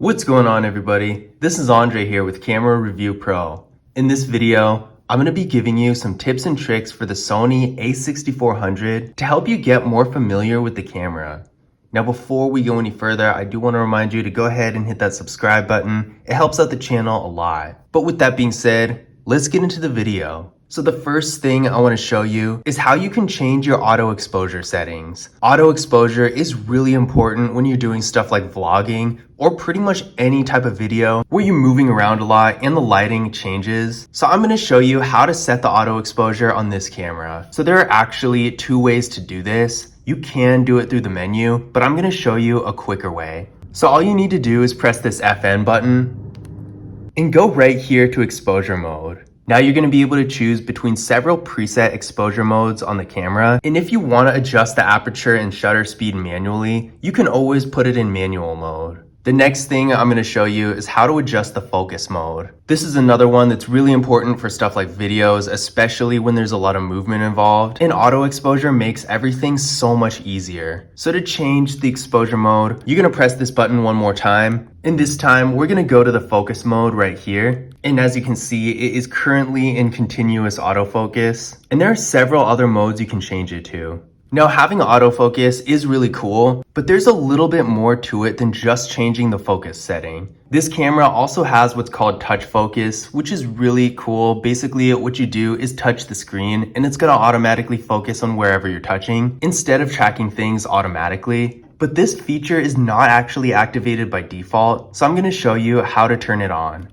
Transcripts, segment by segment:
What's going on, everybody? This is Andre here with Camera Review Pro. In this video, I'm going to be giving you some tips and tricks for the Sony a6400 to help you get more familiar with the camera. Now, before we go any further, I do want to remind you to go ahead and hit that subscribe button. It helps out the channel a lot. But with that being said, let's get into the video. So the first thing I want to show you is how you can change your auto exposure settings. Auto exposure is really important when you're doing stuff like vlogging or pretty much any type of video where you're moving around a lot and the lighting changes. So I'm going to show you how to set the auto exposure on this camera. So there are actually two ways to do this. You can do it through the menu, but I'm going to show you a quicker way. So all you need to do is press this FN button and go right here to exposure mode. Now you're going to be able to choose between several preset exposure modes on the camera, and if you want to adjust the aperture and shutter speed manually, you can always put it in manual mode. The next thing I'm going to show you is how to adjust the focus mode. This is another one that's really important for stuff like videos, especially when there's a lot of movement involved, and auto exposure makes everything so much easier. So to change the exposure mode, you're going to press this button one more time, and this time we're going to go to the focus mode right here. And as you can see, it is currently in continuous autofocus, and there are several other modes you can change it to. Now, having autofocus is really cool, but there's a little bit more to it than just changing the focus setting. This camera also has what's called touch focus, which is really cool. Basically, what you do is touch the screen and it's going to automatically focus on wherever you're touching instead of tracking things automatically. But this feature is not actually activated by default, so I'm going to show you how to turn it on.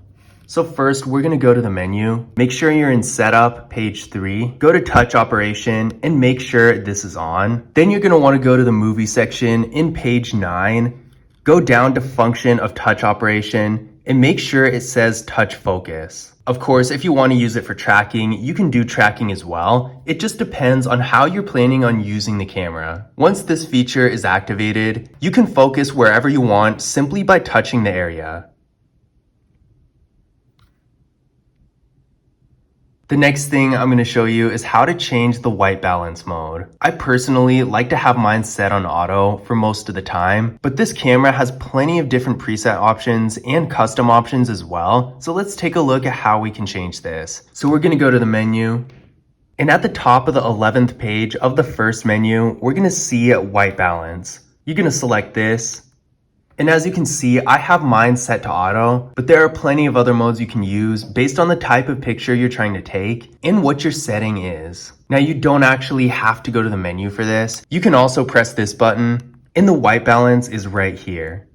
So first, we're going to go to the menu, make sure you're in setup, page 3, go to touch operation and make sure this is on. Then you're going to want to go to the movie section in page 9, go down to function of touch operation and make sure it says touch focus. Of course, if you want to use it for tracking, you can do tracking as well. It just depends on how you're planning on using the camera. Once this feature is activated, you can focus wherever you want simply by touching the area. The next thing I'm going to show you is how to change the white balance mode. I personally like to have mine set on auto for most of the time, but this camera has plenty of different preset options and custom options as well. So let's take a look at how we can change this. So we're going to go to the menu, and at the top of the 11th page of the first menu, we're going to see white balance. You're going to select this. And as you can see, I have mine set to auto, but there are plenty of other modes you can use based on the type of picture you're trying to take and what your setting is. Now, you don't actually have to go to the menu for this. You can also press this button and the white balance is right here.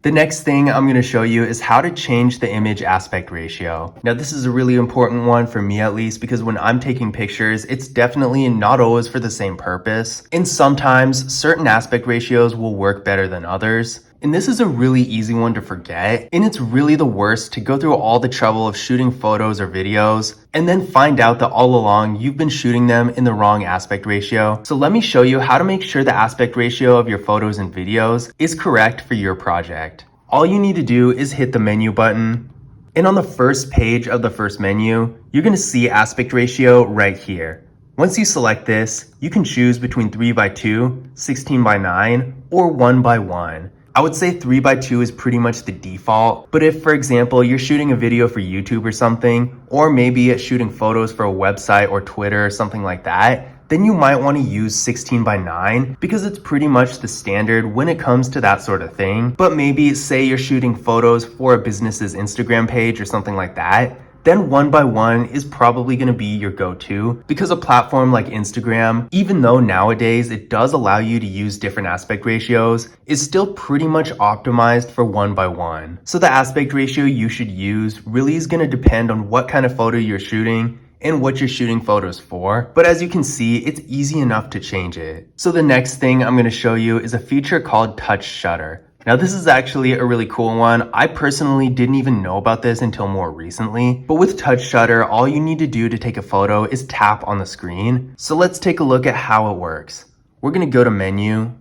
The next thing I'm going to show you is how to change the image aspect ratio. Now, this is a really important one for me at least, because when I'm taking pictures, it's definitely not always for the same purpose. And sometimes certain aspect ratios will work better than others. And this is a really easy one to forget, and it's really the worst to go through all the trouble of shooting photos or videos and then find out that all along you've been shooting them in the wrong aspect ratio. So let me show you how to make sure the aspect ratio of your photos and videos is correct for your project. All you need to do is hit the menu button, and on the first page of the first menu, you're going to see aspect ratio right here. Once you select this, you can choose between 3:2, 16:9, or 1:1. I would say 3:2 is pretty much the default, but if, for example, you're shooting a video for YouTube or something, or maybe shooting photos for a website or Twitter or something like that, then you might want to use 16:9 because it's pretty much the standard when it comes to that sort of thing. But maybe say you're shooting photos for a business's Instagram page or something like that, then 1:1 is probably going to be your go-to, because a platform like Instagram, even though nowadays it does allow you to use different aspect ratios, is still pretty much optimized for 1:1. So the aspect ratio you should use really is going to depend on what kind of photo you're shooting and what you're shooting photos for. But as you can see, it's easy enough to change it. So the next thing I'm going to show you is a feature called touch shutter. Now, this is actually a really cool one. I personally didn't even know about this until more recently. But with touch shutter, all you need to do to take a photo is tap on the screen. So let's take a look at how it works. We're going to go to menu,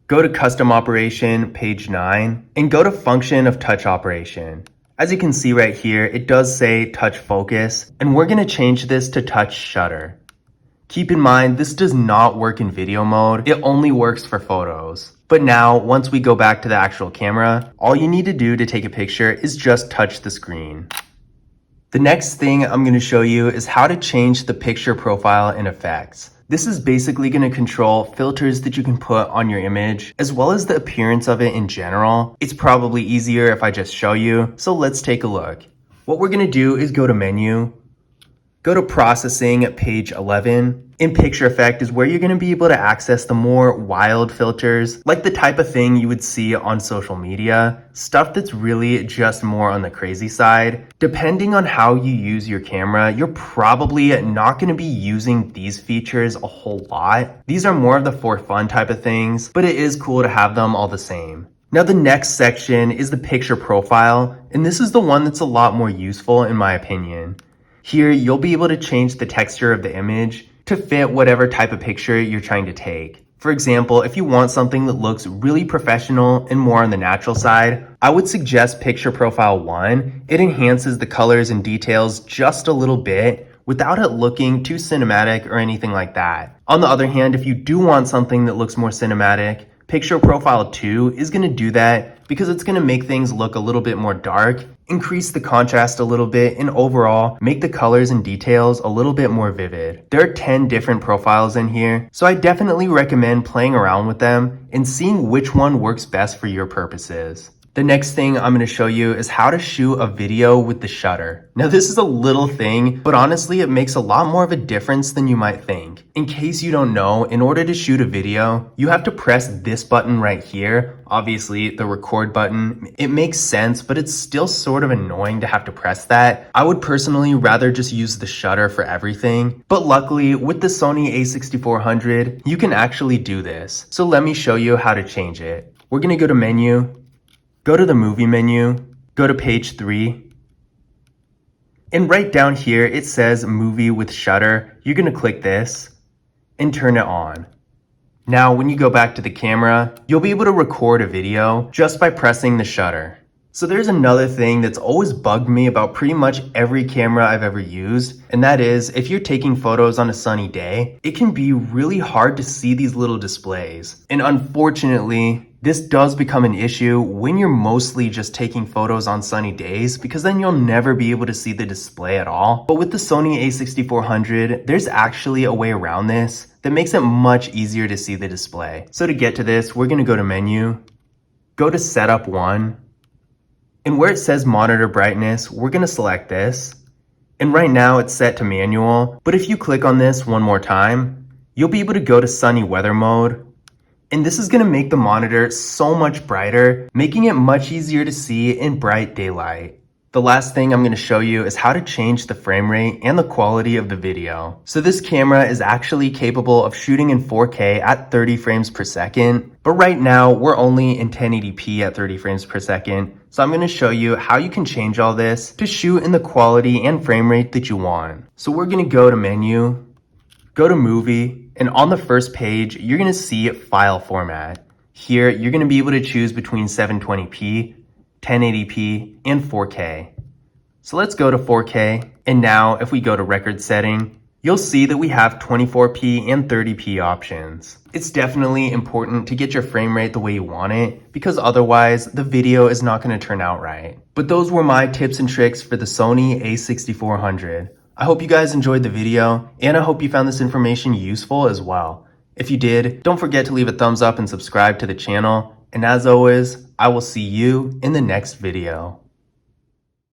go to custom operation, page 9, and go to function of touch operation. As you can see right here, it does say touch focus, and we're going to change this to touch shutter. Keep in mind, this does not work in video mode. It only works for photos. But now, once we go back to the actual camera, all you need to do to take a picture is just touch the screen. The next thing I'm going to show you is how to change the picture profile and effects. This is basically going to control filters that you can put on your image, as well as the appearance of it in general. It's probably easier if I just show you, so let's take a look. What we're going to do is go to Menu, go to Processing at page 11. In Picture Effect is where you're going to be able to access the more wild filters, like the type of thing you would see on social media, stuff that's really just more on the crazy side. Depending on how you use your camera, you're probably not going to be using these features a whole lot. These are more of the for fun type of things, but it is cool to have them all the same. Now the next section is the picture profile, and this is the one that's a lot more useful in my opinion. Here, you'll be able to change the texture of the image to fit whatever type of picture you're trying to take. For example, if you want something that looks really professional and more on the natural side, I would suggest Picture Profile 1. It enhances the colors and details just a little bit without it looking too cinematic or anything like that. On the other hand, if you do want something that looks more cinematic, Picture Profile 2 is going to do that because it's going to make things look a little bit more dark, increase the contrast a little bit, and overall make the colors and details a little bit more vivid. There are 10 different profiles in here, so I definitely recommend playing around with them and seeing which one works best for your purposes. The next thing I'm going to show you is how to shoot a video with the shutter. Now this is a little thing, but honestly it makes a lot more of a difference than you might think. In case you don't know, in order to shoot a video, you have to press this button right here. Obviously the record button. It makes sense, but it's still sort of annoying to have to press that. I would personally rather just use the shutter for everything. But luckily with the Sony a6400, you can actually do this. So let me show you how to change it. We're going to go to Menu. Go to the movie menu, go to page 3, and right down here it says movie with shutter. You're going to click this and turn it on. Now when you go back to the camera, you'll be able to record a video just by pressing the shutter. So there's another thing that's always bugged me about pretty much every camera I've ever used, and that is if you're taking photos on a sunny day, it can be really hard to see these little displays. And unfortunately, this does become an issue when you're mostly just taking photos on sunny days, because then you'll never be able to see the display at all. But with the Sony a6400, there's actually a way around this that makes it much easier to see the display. So to get to this, we're going to go to Menu, go to Setup 1, and where it says Monitor Brightness, we're going to select this. And right now it's set to manual, but if you click on this one more time, you'll be able to go to Sunny Weather Mode. And this is going to make the monitor so much brighter, making it much easier to see in bright daylight. The last thing I'm going to show you is how to change the frame rate and the quality of the video. So this camera is actually capable of shooting in 4K at 30 frames per second, but right now we're only in 1080p at 30 frames per second. So I'm going to show you how you can change all this to shoot in the quality and frame rate that you want. So we're going to go to Menu, go to Movie, and on the first page, you're going to see File Format. Here, you're going to be able to choose between 720p, 1080p, and 4K. So let's go to 4K, and now if we go to Record Setting, you'll see that we have 24p and 30p options. It's definitely important to get your frame rate the way you want it, because otherwise the video is not going to turn out right. But those were my tips and tricks for the Sony a6400. I hope you guys enjoyed the video, and I hope you found this information useful as well. If you did, don't forget to leave a thumbs up and subscribe to the channel. And as always, I will see you in the next video.